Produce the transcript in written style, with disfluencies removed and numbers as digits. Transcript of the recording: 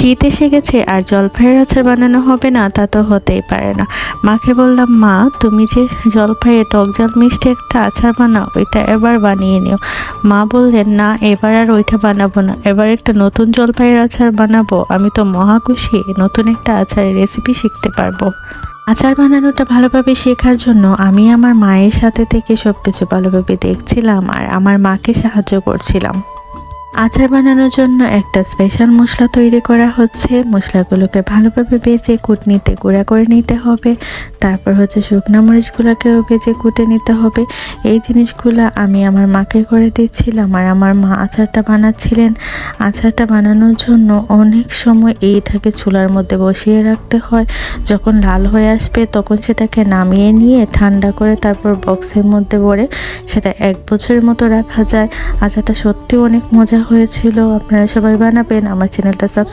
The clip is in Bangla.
শীত এসে গেছে আর জলপাইয়ের আচার বানানো হবে না, তা তো হতেই পারে না। মাকে বললাম, মা তুমি যে জলপাইয়ে টক ঝাল মিষ্টি একটা আচার বানাও, ওইটা এবার বানিয়ে নিও। মা বললেন, না এবার আর ওইটা বানাবো না, এবার একটা নতুন জলপাইয়ের আচার বানাবো। আমি তো মহা খুশি, নতুন একটা আচারের রেসিপি শিখতে পারবো। আচার বানানোটা ভালোভাবে শেখার জন্য আমি আমার মায়ের সাথে থেকে সবকিছু ভালোভাবে দেখছিলাম আর আমার মাকে সাহায্য করছিলাম। আচার বানানোর জন্য একটা স্পেশাল মশলা তৈরি করা হচ্ছে। মশলাগুলোকে ভালোভাবে বেজে কুটনিতে গুঁড়া করে নিতে হবে। তারপর হচ্ছে শুকনো মরিচগুলোকেও বেজে কুটে নিতে হবে। এই জিনিসগুলো আমি আমার মাকে করে দিচ্ছিলাম আর আমার মা আচারটা বানাচ্ছিলেন। আচারটা বানানোর জন্য অনেক সময় এইটাকে চুলার মধ্যে বসিয়ে রাখতে হয়। যখন লাল হয়ে আসবে তখন সেটাকে নামিয়ে নিয়ে ঠান্ডা করে তারপর বক্সের মধ্যে ভরে সেটা 1 বছরের মতো রাখা যায়। আচারটা সত্যি অনেক মজা হয়েছিল। আপনারা সবাই বানাবেন। আমার চ্যানেলটা সাবস্ক্রাইব